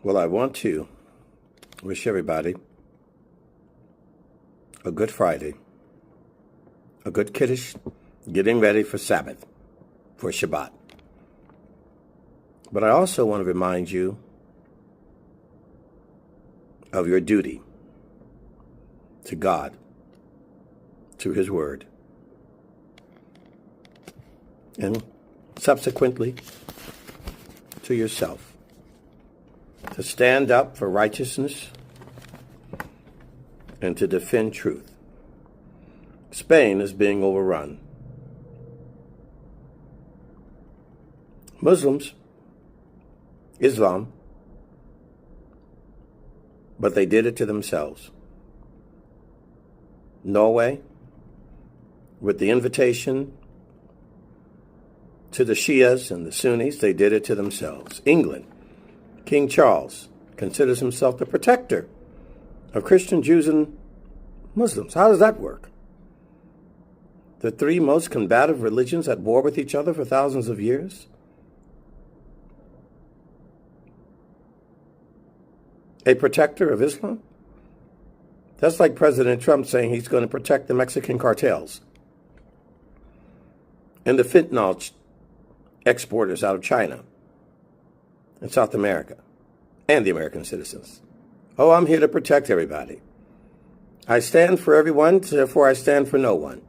Well, I want to wish everybody a good Friday, a good Kiddush, getting ready for Sabbath, for Shabbat. But I also want to remind you of your duty to God, to His Word, and subsequently to yourself, to stand up for righteousness and to defend truth. Spain is being overrun. Muslims, Islam, but they did it to themselves. Norway, with the invitation to the Shias and the Sunnis, they did it to themselves. England, King Charles considers himself the protector of Christian Jews and Muslims. How does that work? The three most combative religions at war with each other for thousands of years? A protector of Islam? That's like President Trump saying he's going to protect the Mexican cartels and the fentanyl exporters out of China and South America and the American citizens. Oh, I'm here to protect everybody. I stand for everyone, therefore I stand for no one.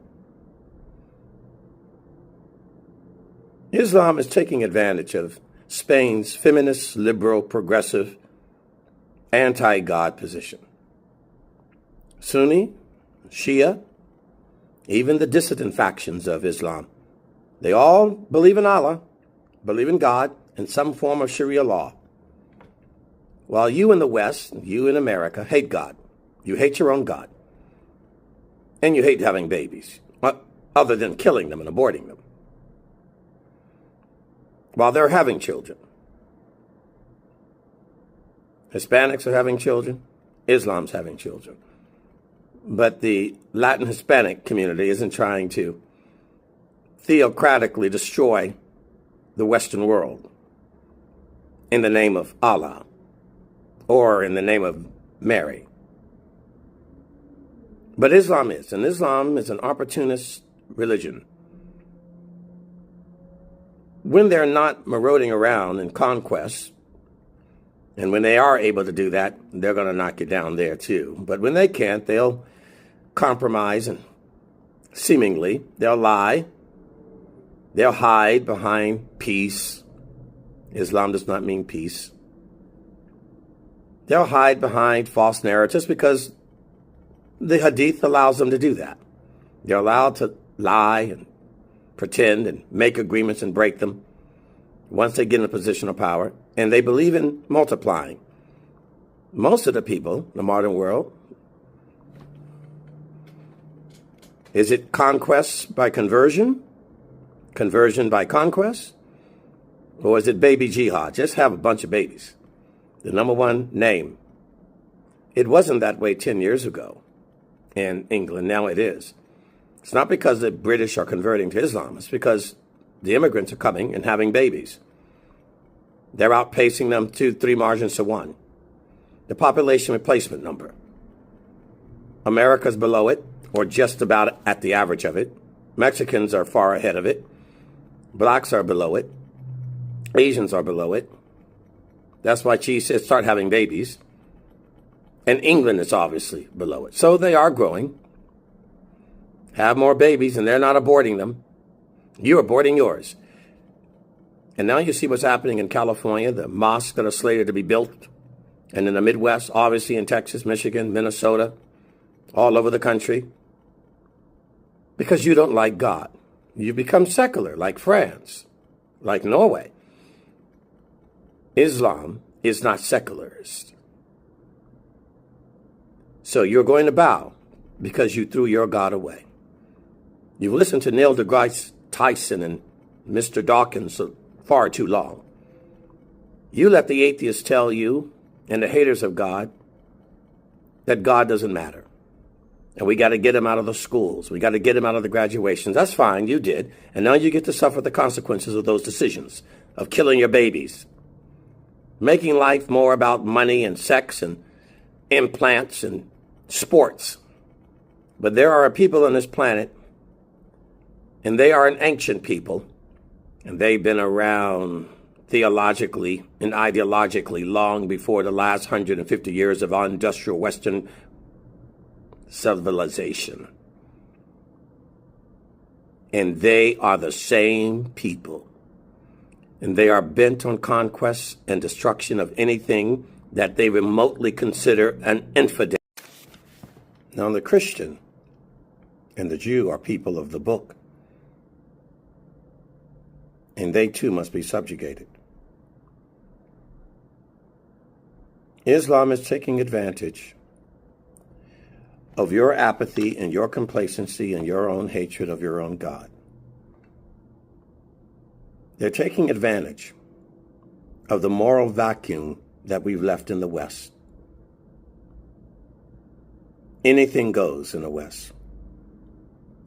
Islam is taking advantage of Spain's feminist, liberal, progressive, anti-God position. Sunni, Shia, even the dissident factions of Islam, they all believe in Allah, believe in God, and some form of Sharia law. While you in the West, you in America, hate God. You hate your own God. And you hate having babies, other than killing them and aborting them, while they're having children. Hispanics are having children. Islam's having children. But the Latin Hispanic community isn't trying to theocratically destroy the Western world in the name of Allah or in the name of Mary. But Islam is, and Islam is an opportunist religion. When they're not marauding around in conquest, and when they are able to do that, they're going to knock you down there too. But when they can't, they'll compromise and seemingly they'll lie. They'll hide behind peace. Islam does not mean peace. They'll hide behind false narratives because the Hadith allows them to do that. They're allowed to lie and pretend and make agreements and break them once they get in a position of power. And they believe in multiplying. Most of the people in the modern world, is it conquest by conversion? Conversion by conquest? Or is it baby jihad? Just have a bunch of babies. The number one name. It wasn't that way 10 years ago in England. Now it is. It's not because the British are converting to Islam. It's because the immigrants are coming and having babies. They're outpacing them 2-3 margins to 1. The population replacement number. America's below it, or just about at the average of it. Mexicans are far ahead of it. Blacks are below it. Asians are below it. That's why she says start having babies. And England is obviously below it. So they are growing. Have more babies, and they're not aborting them. You're aborting yours. And now you see what's happening in California, the mosques that are slated to be built. And in the Midwest, obviously in Texas, Michigan, Minnesota, all over the country. Because you don't like God. You become secular, like France, like Norway. Islam is not secularist. So you're going to bow because you threw your God away. You've listened to Neil deGrasse Tyson and Mr. Dawkins far too long. You let the atheists tell you, and the haters of God, that God doesn't matter. And we got to get him out of the schools. We got to get him out of the graduations. That's fine, you did. And now you get to suffer the consequences of those decisions, of killing your babies. making life more about money and sex and implants and sports. But there are people on this planet, and they are an ancient people, and they've been around theologically and ideologically long before the last 150 years of our industrial Western civilization. And they are the same people. And they are bent on conquest and destruction of anything that they remotely consider an infidel. Now, the Christian and the Jew are people of the book. And they too must be subjugated. Islam is taking advantage of your apathy and your complacency and your own hatred of your own God. They're taking advantage of the moral vacuum that we've left in the West. Anything goes in the West.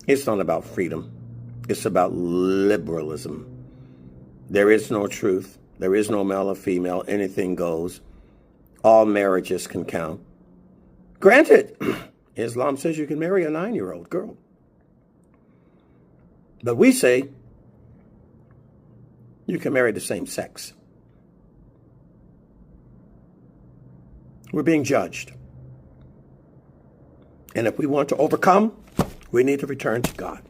It's not about freedom. It's about liberalism. There is no truth. There is no male or female. Anything goes. All marriages can count. Granted, Islam says you can marry a 9-year-old girl. But we say you can marry the same sex. We're being judged. And if we want to overcome, we need to return to God.